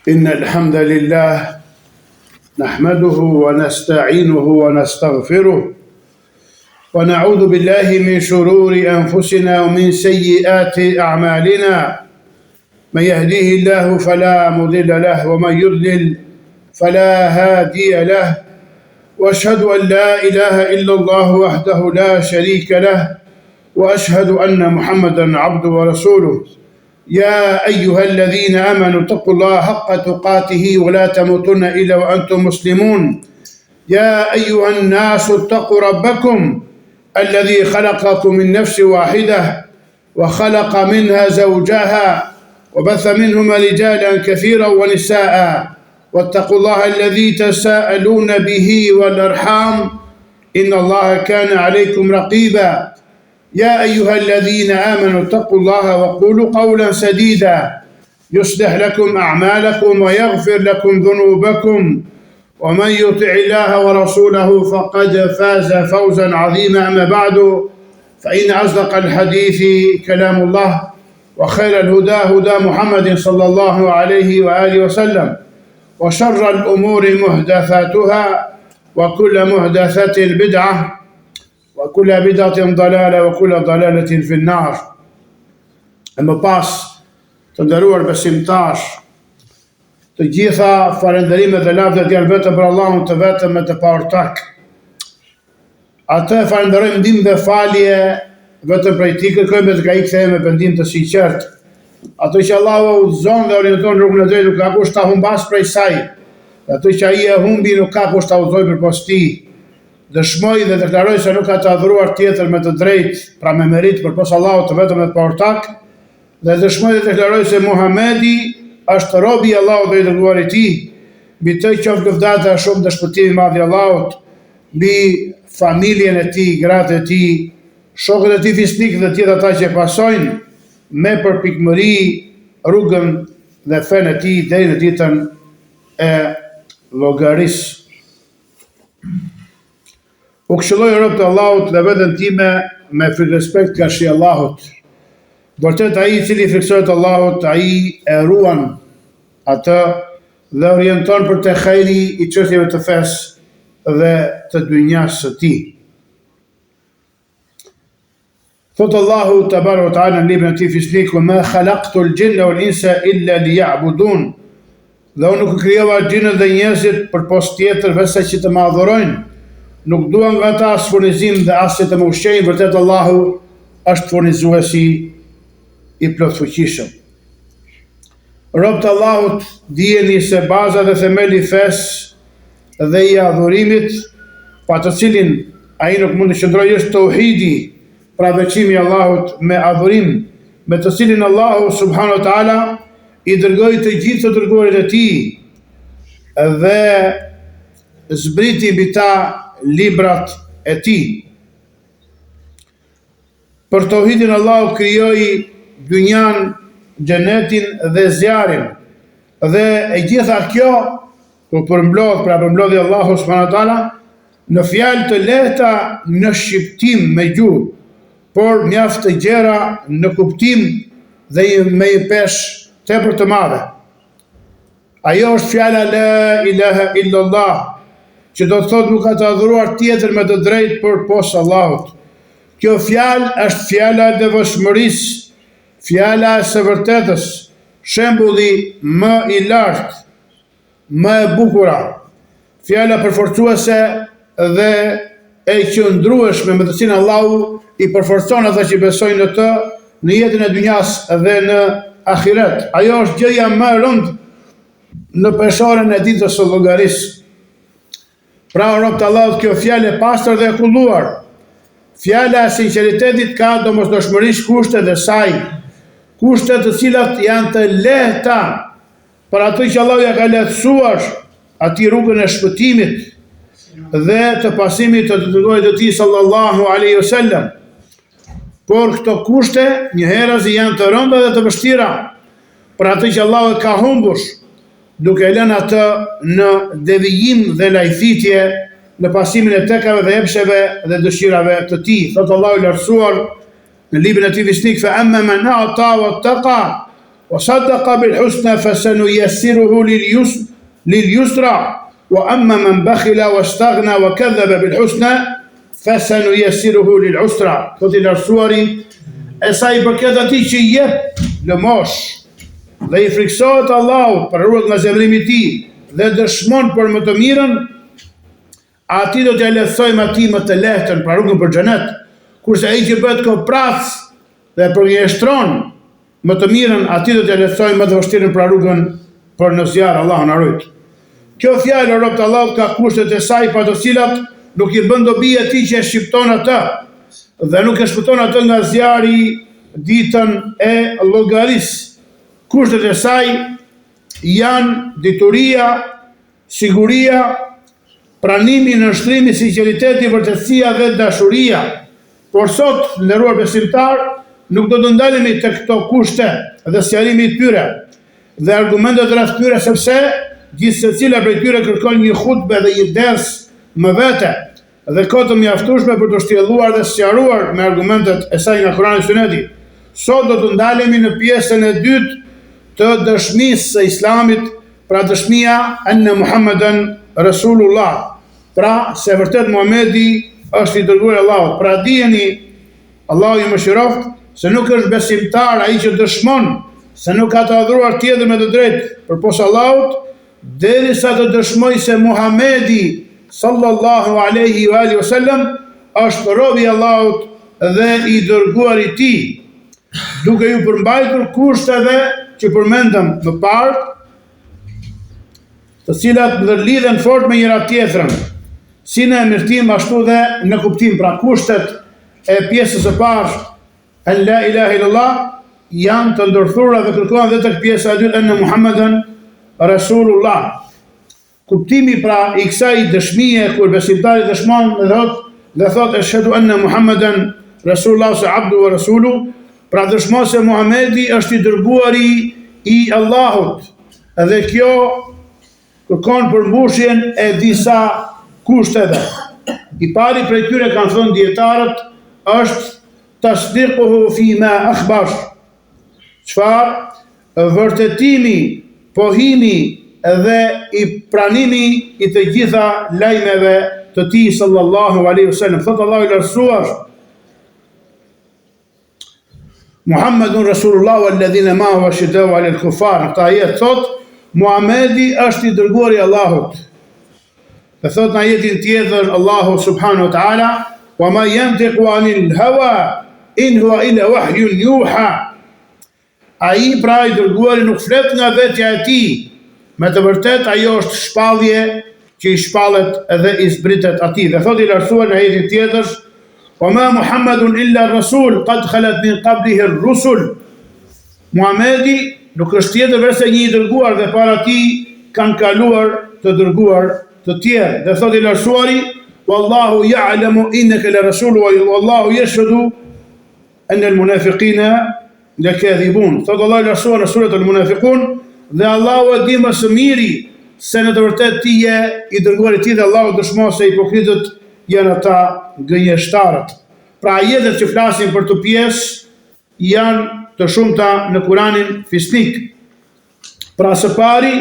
إن الحمد لله نحمده ونستعينه ونستغفره ونعوذ بالله من شرور أنفسنا ومن سيئات أعمالنا من يهديه الله فلا مضل له ومن يضلل فلا هادي له وأشهد أن لا إله إلا الله وحده لا شريك له وأشهد أن محمدا عبده ورسوله يا أيها الذين آمنوا اتقوا الله حق تقاته ولا تموتن إلا وأنتم مسلمون يا أيها الناس اتقوا ربكم الذي خلقكم من نفس واحدة وخلق منها زوجها وبث منهما رجالا كثيرا ونساء واتقوا الله الذي تساءلون به والأرحام إن الله كان عليكم رقيبا يا أيها الذين آمنوا اتقوا الله وقولوا قولا سديدا يصلح لكم أعمالكم ويغفر لكم ذنوبكم ومن يطع الله ورسوله فقد فاز فوزا عظيما أما بعد فإن أصدق الحديث كلام الله وخير الهدى هدى محمد صلى الله عليه وآله وسلم وشر الأمور محدثاتها وكل محدثة بدعة وكل بدعة ضلالة وكل ضلالة في النار. Më pas të nderuar besimtarë, të gjitha falënderimet dhe lavdet janë vetëm për Allahun të vetëm e të paortak. Atë falenderojmë ndihmë dhe falje vetëm prej tij, kërkojmë të ai kthehej me pendim të sinqert. Ato që Allahu udhëzon dhe orienton rrugën e drejtë nuk ka kush ta humbas prej saj. Ato që ai e humbi nuk ka kush ta udhëzojë përpas tij. Dëshmoj dhe deklaroj se nuk ka të adhuruar tjetër me të drejtë, pra me merit përpas Allahut të vetëm e të paortak, dhe dëshmoj dhe deklaroj se Muhamedi është robi i Allahut dhe i dërguari i tij, mbi të qoftë lëvdata shumë dhe shpëtimi i madh i Allahut, mbi familjen e tij, gratë e tij, shokët e tij fisnik dhe të gjithë ata që pasojnë me përpikmëri rrugën dhe fenë e tij deri në ditën e llogarisë. U këshilloj rob të Allahut dhe veten time me frikë respekt ka shi Allahut. Vërtet ai i cili friksohet Allahut, ai e ruan atë dhe orienton për te khejri i çështjeve të fesë dhe të dynjas së tij. Thot Allahu tabaraka wa taala në librin e tij fisnik: "Ma khalaqtu al-jinna wal-insa illa liya'budun." Dhe unë nuk krijova xhinët dhe njerëzit për pos tjetër veçse që të më adhurojnë. Nuk duan nga ta as furnizim dhe as që të më ushqejnë, vërtet Allahu është furnizuesi i plotfuqishëm. Robët e Allahut, dijeni se baza dhe themeli i fesë dhe i adhurimit, pa të cilin ai nuk mund të qëndrojë, është tauhidi, pra veçimi i Allahut me adhurim, me të cilin Allahu subhanahu wa taala i dërgoi të gjithë të dërguarit e tij dhe zbriti mbi ta librat e tij. Për tauhidin Allahu krijoi dynjan, xhenetin dhe zjarin. Dhe e gjitha kjo u përmblodh, pra përmblodhi Allahu subhanahu wa taala në fjalë të lehta në shqiptim me gjuhë, por mjaft të gjera në kuptim dhe me një peshë tepër të madhe. Ajo është fjala la ilaha illallah, që do të thotë nuk ka të adhuruar tjetër me të drejtë përpos Allahut. Kjo fjalë është fjala e devotshmërisë, fjala e së vërtetës, shembulli më i lartë, më e bukura, fjala përforcuese dhe e qëndrueshme me të cilën Allahu i përforcon ata që besojnë në të në jetën e dynjas dhe në ahiret. Ajo është gjëja më e rëndë në peshorën e ditës së llogarisë. Pra rob të Allahut, kjo fjalë e pastër dhe e kulluar, fjala e sinqeritetit ka domosdoshmërisht kushtet e saj, kushtet të cilat janë të lehta për atë që Allahu ja ka lehtësuar atij rrugën e shpëtimit dhe të pasimit të dërguarit të tij sallallahu alaihi wasallam. Por këto kushte njëherëz janë të rënda dhe të vështira për atë që Allahu ka humbur, duke lënë atë në devijim dhe lajthitje në pasimin e tekave dhe epsheve dhe dëshirave të tij. Thot Allahu i lartësuar në librin e tij fisnik: "Fa amma man a'ta wattaqa وصدق بالحسنى فسنيسره لليسرى وأما من بخل واستغنى وكذب بالحسنى فسنيسره للعسرى. Thotë i lartësuari, e sa i përket atij që i jep lëmosh dhe i friksohet Allahut për rrugën nga zemrimi i tij dhe dëshmon për më të mirën, atij do t'ia lehtësojmë atij më të lehtën për rrugën për xhenet, kurse ai që bëhet koprac dhe përgjeshtron më të mirën, atij do t'ia lehtësojmë më të vështirën për rrugën për në zjarr. Allahu na rujt. Kjo fjalë rob të Allahut ka kushtet e saj pa të cilat nuk i bën dobi atij që e shqipton atë dhe nuk e shpëton atë nga zjarri ditën e llogarisë. Kushtet e saj janë dituria, siguria, pranimi, nështrimi, sinqeriteti, vërtetësia dhe dashuria. Por sot, nderuar besimtar, nuk do të ndalemi te këto kushte dhe sqarimi i tyre dhe argumentet rreth tyre, sepse gjithë secila prej tyre kërkon një hutbe dhe një ders më vete dhe kohë të mjaftueshme për të shtjelluar dhe sqaruar me argumentet e saj nga Kurani dhe Suneti. Sot do të ndalemi në pjesën e dytë të dëshmisë së Islamit, pra dëshmia anna Muhammeden Rasulullah, pra se vërtet Muhamedi është i dërguar i Allahut. Pra dijeni, Allahu ju mëshiroft, se nuk është besimtar ai që dëshmon se nuk ka të adhuruar tjetër me të drejtë përpos Allahut, derisa të dëshmoj se Muhamedi sallallahu alaihi wa alihi wasallam është robi i Allahut dhe i dërguar i tij, duke ju përmbajtur kushteve që përmendëm më parë, të cilat ndërlidhen fort me njëra tjetrën, si në emërtim ashtu dhe në kuptim. Pra kushtet e pjesës së parë en la ilaha illallah janë të ndërthura dhe kërkohen dhe tek pjesa e dytë en Muhammeden Rasulullah. Kuptimi pra i kësaj dëshmie, kur besimtari dëshmon dhe thot ashhadu anna Muhammeden Rasulullah se abdu wa rasulu, pra dëshmon se Muhamedi është i dërguari i Allahut, dhe kjo kërkon përmbushjen e disa kushteve. I pari prej tyre, kanë thënë dietarët, është tasdiquhu fi ma akhbar. Çfarë? Vërtetimi, pohimi dhe i pranimi i të gjitha lajmeve të tij sallallahu alaihi wasallam. Thot Allahu i lartësuar: Muhammedun Rasulullah walladhina ma'ahu ashiddau 'alal kuffar. Këta ajet thot Muhamedi është i dërguari i Allahut. Dhe thot në ajetin tjetër Allahu subhanahu wa ta'ala: wa ma yantiqu 'anil hawa in huwa illa wahyun yuha. Ai pra i dërguari nuk flet nga vetja e tij, me të vërtet ajo është shpallje që i shpallet edhe i zbritet atij. Dhe thot i lartësuar në ajetin tjetër: wa ma Muhammedun illa rasul qad khalat min qablihi ar-rusul. Muhamedi nuk është tjetër veçse një i dërguar dhe para tij kanë kaluar të dërguar të tjerë. Dhe thot i lartësuari: wallahu ya'lamu innaka la rasul wallahu yashhadu anna al-munafiqina lakadhibun. Thot Allah i lartësuar në surat al-Munafiqun, dhe Allahu e di më së miri se në të vërtetë ti je i dërguar i tij, dhe Allahu dëshmon se hipokritët janë ata gënjeshtarët. Pra ajetet që flasin për të pjesë janë të shumta në Kuranin fisnik. Pra së pari,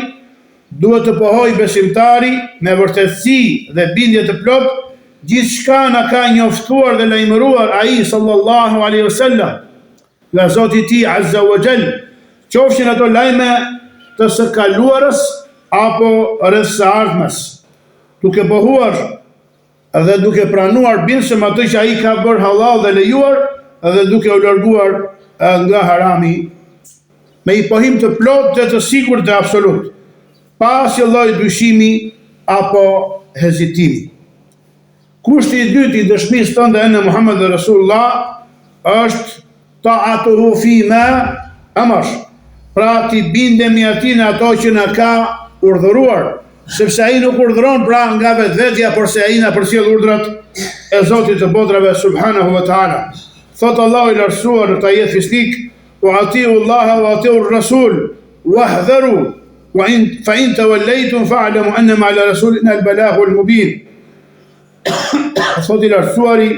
duhet të pohoj besimtari me vërtetësi dhe bindje të plot gjithçka na ka njoftuar dhe lajmëruar ai sallallahu alaihi wasallam nga Zoti i tij azza wa jall, qofshin ato lajme të së kaluarës apo rreth së ardhmes, duke pohuar dhe duke pranuar bindshëm atë që ai ka bërë halal dhe lejuar, dhe duke u larguar nga harami, me i pohim të plot dhe të sigurt dhe absolut, pa asnjë lloj dyshimi apo hezitimi. Kushti i dytë i dëshmisë tënde në Muhammed dhe Rasulullah është ta'atuhu fi ma amar. Pra ti bindemi atij në ato që na ka urdhëruar, sepse ai nuk urdhëron pra nga vetvetja, por se ai na përcjell urdhrat e Zotit të botrave subhanahu wa ta'ala. Thot Allahu i lartësuar në ajet fisnik: wa atiu Allah wa atiu ar-rasul wahdharu fa in tawallaytum fa'lamu annama 'ala rasulina al-balaghu al-mubin. Thot i lartësuari: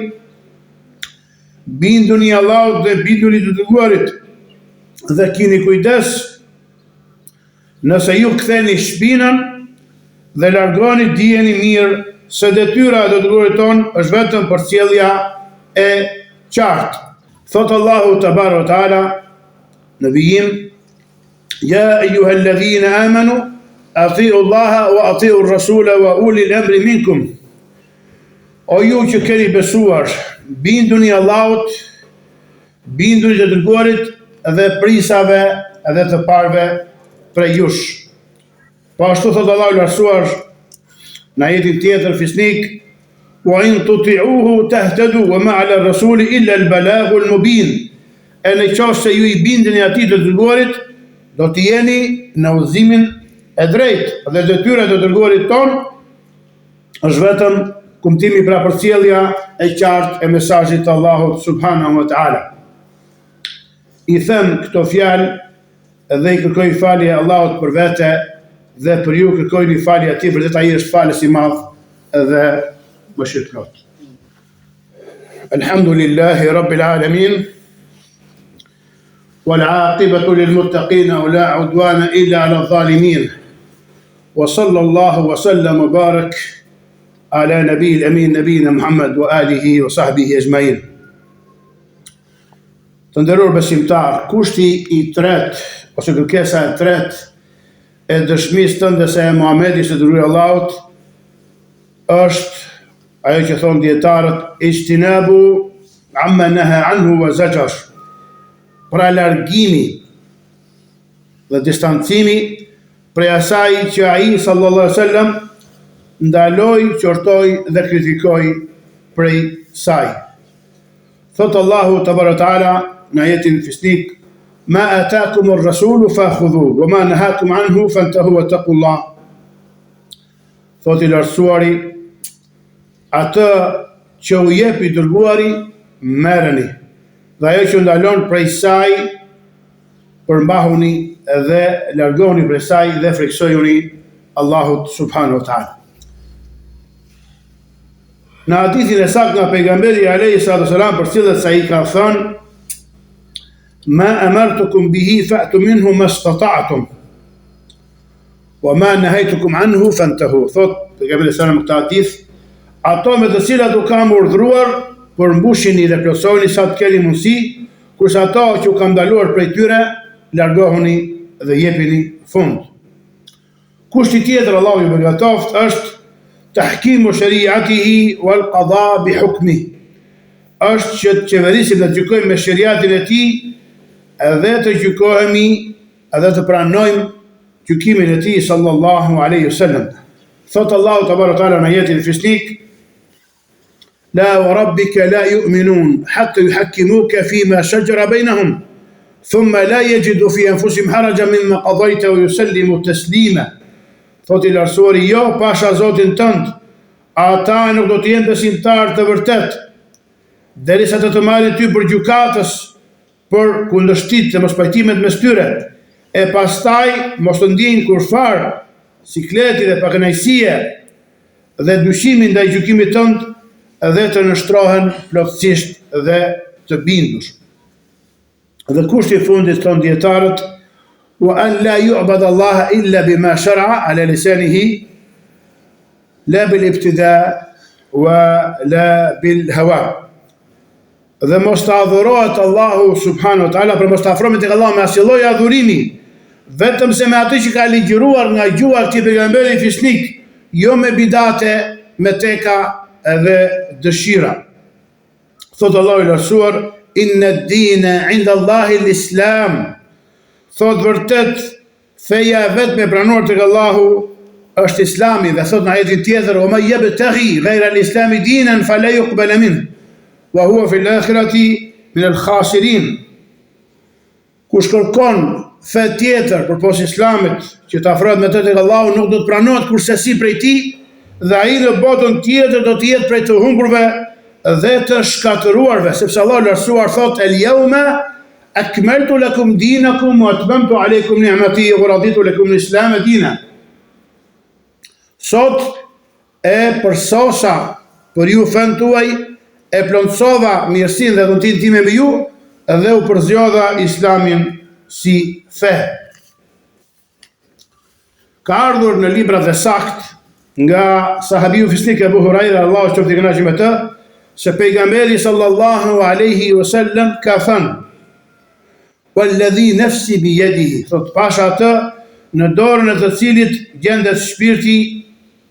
binduni Allahut dhe binduni të dërguarit, dhe kini kujdes nëse ju ktheni shpinën dhe largoni dijeni mirë se detyra e të dërguarit ton është vetëm përcjellja e qartë. Thot Allahu Tabaraka wa Taala në vijim: Ja eyyuhalladhina amanu ati'u Allaha wa ati'u ar-rasula wa ulil amri minkum. O ju që keni besuar, binduni Allahut, binduni të dërguarit dhe prisave edhe të parve prej jush. Po ashtu thot Allahu i lartësuar në ajetin tjetër fisnik: Wa in tuti'uhu tahtadu wa ma 'ala ar-rasuli illa al-balaghu al-mubin. E në qoftë se ju i bindeni atij të dërguarit, do të jeni në udhëzimin e drejtë dhe detyra e të dërguarit ton është vetëm kumtimi pra përcjellja e qartë e mesazhit të Allahut subhanahu wa ta'ala. I them këto fjalë dhe i kërkoj falje Allahut për vete dhe për ju kërkojni falje atij, vërtet ai është falës i madh dhe mëshirëplot. Alhamdulillahi rabbil alamin. والعاقبة للمتقين ولا عدوان إلا على الظالمين وصلى الله وسلم وبارك على نبي الأمين نبينا محمد وآله وصحبه أجمعين. Të nderuar besimtar, kushti i tretë ose kërkesa e tretë e dëshmisë tënde se Muhamedi është dërguari i Allahut është ajo që thon dietarët: ijtinabu amma naha anhu wa zajar. Pra largimi dhe distancimi prej asaj që ai sallallahu alaihi wasallam ndaloi, qortoi dhe kritikoi prej saj. Thot Allahu Tabaraka wa Taala në ajetin fisnik: Ma ataakum ar-rasulu fa'khudhuhu wa ma nahakum anhu fantahu wattaqullah. Thot i lartësuari: atë që u jep i dërguari merrni, dhe ajo që ndalon prej saj përmbahuni dhe largoni prej saj dhe friksojuni Allahut subhanahu wa ta'ala. Në hadithin e saktë nga pejgamberi alayhi salatu wasalam përcjellet se ai ka thënë: Ma amartukum bihi fa'tu minhu mastata'tum wa ma nahaytukum anhu fantahu. Thot pejgamberi sallallahu alaihi wasallam këtë hadith: ato me të cilat u kam urdhëruar përmbushini dhe plotësoni sa të keni mundësi, kurse ato që u kam ndaluar prej tyre, largohuni dhe jepini fund. Kushti tjetër Allahu i begatoft është tahkimu shari'atihi wal qada bi hukmi. Është që të qeverisim dhe të gjykojmë me shariatin e tij edhe të gjykohemi edhe të pranojmë gjykimin e tij sallallahu alaihi wasallam. Thot Allahu Tabaraka wa Taala në ajetin fisnik: لا وربك لا يؤمنون حتى يحكموك فيما شجر بينهم ثم لا يجدوا في أنفسهم حرجا مما قضيت ويسلموا تسليما. Thot i lartësuari: jo, pasha Zotin tënd, ata nuk do të jenë besimtarë të vërtet, derisa të marrin ty për gjykatës për kundërshtit dhe mospajtimet mes tyre, e pastaj mos të ndjejnë kurfar sikleti dhe pakënaqësie dhe dyshimin ndaj gjykimit tënd, dhe të nështrohen plotësisht dhe të bindur. Dhe kushti i fundit thon dietarët: wa an la yu'bad Allah illa bima shar'a ala lisanihi la bil ibtida wa la bil hawa. Dhe mos të adhurohet Allahu subhanahu wa taala, për mos të afrohemi tek Allahu me asnjë lloj adhurimi, vetëm se me atë që ka ligjëruar nga gjuha e pejgamberit fisnik, jo me bidate, me teka edhe dëshira. Thot Allahu i lartësuar: inna ad-dina 'inda Allahi al-Islam. Thot vërtet feja vetëm e pranuar tek Allahu është Islami, dhe thot në ajetin tjetër: wa man yabtaghi ghayra al-islami dinan fala yuqbal minhu wa huwa fi al-akhirati min al-khasirin. Kush kërkon fe tjetër përpos Islamit që të afrohet me të tek Allahu, nuk do të pranohet kursesi prej tij, dhe ai në botën tjetër do të jetë prej të humburve dhe të shkatëruarve, sepse Allahu lartësuar thot: el yawma akmaltu lakum dinakum wa atmamtu alaykum ni'mati wa raditu lakum al-islam dina. Sot e përsosa për ju fen tuaj, e plotësova mirësinë dhe dhuntin time me ju, dhe u përzgjodha Islamin si fe. Ka ardhur në librat dhe sakt nga sahabiu fisnik Abu Huraira, Allahu qoftë i kënaqur me të, se pejgamberi sallallahu alaihi wasallam ka thënë: "Walladhi nafsi bi yadihi", thot pasha atë në dorën e të cilit gjendet shpirti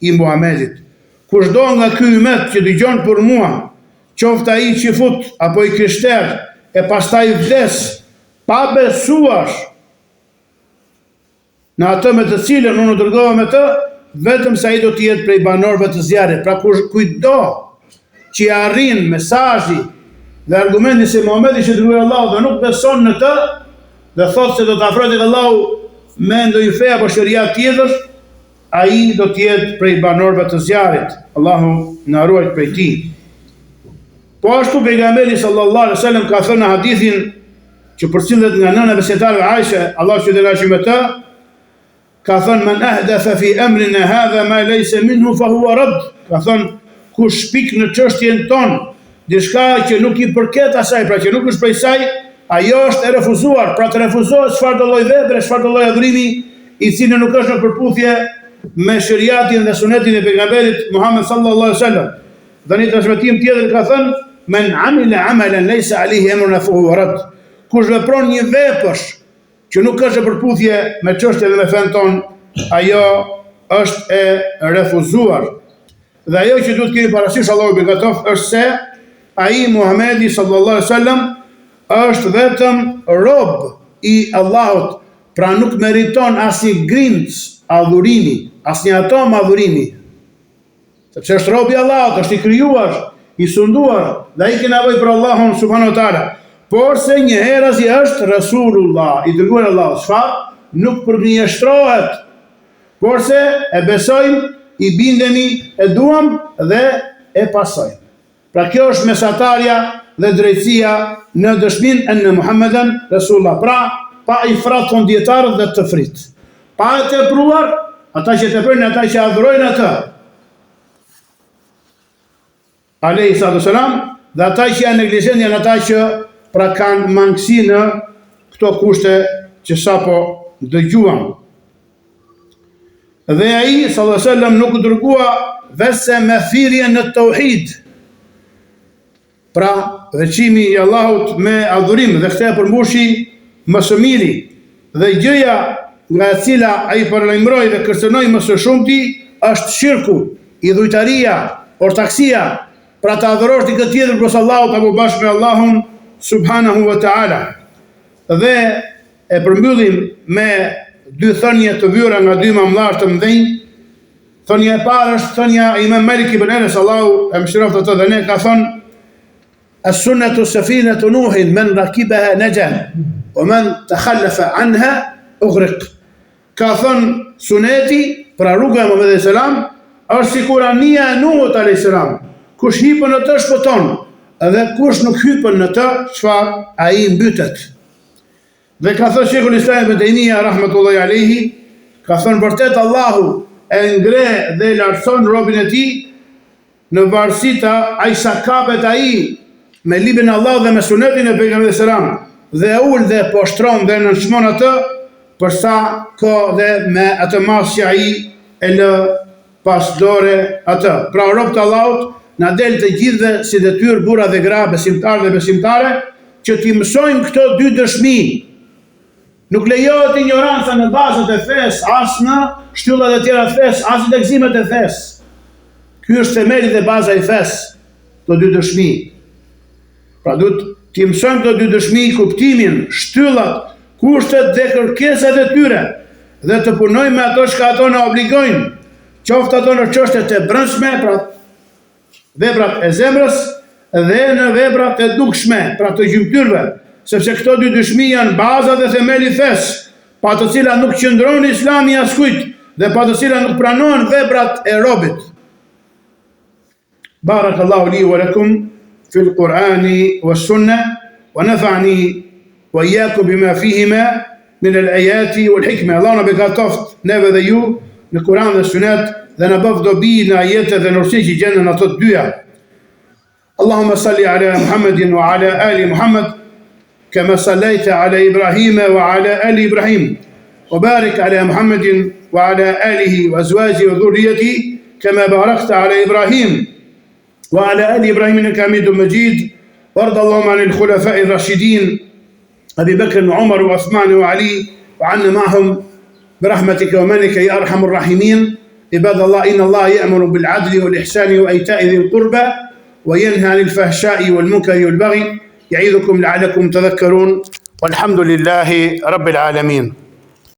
i Muhamedit. Kushdo nga ky ummet që dëgjon për mua, qoftë ai qifut apo i krishter, e pastaj vdes pa besuar në atë me të cilën unë dërgova me të, vetëm se ai do të jetë prej banorëve të zjarrit. Pra kujdo që arrin mesazhi dhe argumenti se Muhamedi që dërgoi Allahu dhe nuk beson në të, dhe thotë se do të afrohet tek Allahu me ndonjë fe apo sheria tjetër, ai do të jetë prej banorëve të zjarrit. Allahu na ruaj prej tij. Po ashtu pejgamberi sallallahu alaihi wasallam ka thënë në hadithin që përcjellet nga nëna besimtare Aisha, Allahu që dëgjon me të, ka thënë: "Men ahdatha fi amrina hadha ma laysa minhu fa huwa radd." Ka thënë, kush shpik në çështjen tonë diçka që nuk i përket asaj, pra që nuk është prej saj, ajo është e refuzuar. Pra të refuzohet çfarëdo lloj vepre, çfarëdo lloj adhurimi i cili nuk është në përputhje me shariatin dhe sunetin e pejgamberit Muhammed sallallahu alaihi wasallam. Dhe një transmetim tjetër ka thënë: "Men amila amalan laysa alayhi amruna fa huwa radd." Kush vepron një vepër që nuk është në përputhje me çështjen dhe me fen ton, ajo është e refuzuar. Dhe ajo që duhet kemi parasysh, Allahu begatoft, është se ai Muhamedi sallallahu alaihi wasallam është vetëm rob i Allahut, pra nuk meriton asnjë grimc adhurimi, asnjë atom adhurimi. Sepse është rob i Allahut, është i krijuar, i sunduar, dhe ai ka nevojë për Allahun subhanahu wa taala. Por se një herazi është Rasulullah, i dërguar Allahu, çfarë? Nuk përgjigjështrohet, por se e besojmë, i bindemi, e duam dhe e pasojmë. Pra kjo është mesatarja dhe drejtësia në dëshminë e në Muhammeden Rasulullah. Pra, pa i fraton dietarët dhe të frit. Pa e tepruar, ata që teprojnë, ata që adhurojnë atë, alayhi salatu wasalam, dhe ata që janë neglizhent janë ata që pra kanë mangësi në këto kushte që sapo dëgjuam. Dhe ai sallallahu alaihi wasallam nuk dërgua vese me thirrje në tauhid. Pra, veçimi i Allahut me adhurim, dhe këtë e përmbushi më së miri. Dhe gjëja nga e cila ai paralajmëroi dhe kërcënoi më së shumti është shirku, idhujtaria, ortaksia, pra të adhurosh dikë tjetër përveç Allahut apo bashkë me Allahun subhanahu wa ta'ala. Dhe e përmbyllim me dy thënie të vjera nga dy imamllar të mëdhenj. Thënia e parë është thënia e Imam Malik ibn Anas, Allahu e mëshiroft atë, dhe ne ka thënë: "As-sunnatu safinatu Nuhin, man rakibaha naja, wa man takhallafa anha ughriq." Ka thënë suneti, pra rruga e Muhamedit sallam, është sikur anija e Nuhut alayhis salam. Kush hipën në të shpëton, edhe kush nuk hypën në të, çfarë? Ai mbytet. Dhe ka thënë Sheikhul Islam ibn Taymija rahmetullahi alayhi, ka thënë vërtet Allahu e ngre dhe lartëson robën e tij në varësi të ai sa kapet ai me librin e Allahut dhe me sunetin e pejgamberit sallam, dhe ul dhe poshtron dhe nënçmon atë për sa kohë dhe me atë mas që ai e lë pas dore atë. Pra robët e Allahut na del të gjithëve si detyrë, burra dhe gra, besimtarë dhe besimtare, që t'i mësojmë këto dy dëshmi. Nuk lejohet ignoranca në bazat e fesë, as në shtyllat e tjera të fesë, as në legëzimet e fesë. Ky është themeli dhe baza i fesë, këto dy dëshmi. Pra duhet t'i mësojmë këto dy dëshmi, kuptimin, shtyllat, kushtet dhe kërkesat e tyre, dhe të punojmë me ato që ato na obligojnë, qoftë ato në çështjet e brendshme, pra veprat e zemrës, dhe në veprat e dukshme, pra të gjymtyrve, sepse këto dy dëshmi janë baza dhe themeli i fesë, pa të cilat nuk qëndron Islami askujt, dhe pa të cilat nuk pranohen veprat e robit. Barakallahu li wa lakum fil Qur'ani was sunnah, wa nafa'ni wa iyyakum bima fihima min al-ayati wal hikma. Allah na begatoft neve dhe ju në Kur'an dhe Sunet, dhe në bëf dobi në ajete dhe nërsi që gjenë në ato dyja. Allahumma salli ala Muhammedin wa ala ali Muhammed, كما صليت على إبراهيم وعلى آل إبراهيم وبارك على محمد وعلى آله وأزواجه وذريته كما باركت على إبراهيم وعلى آل إبراهيم إنك حميد مجيد. وارض اللهم عن الخلفاء الراشدين أبي بكر وعمر وعثمان وعلي وعنا معهم برحمتك ومنك يا أرحم الراحمين. عباد الله، إن الله يأمر بالعدل والإحسان وإيتاء ذي القربى وينهى عن الفحشاء والمنكر والبغي يعظكم لعلكم تذكرون، والحمد لله رب العالمين.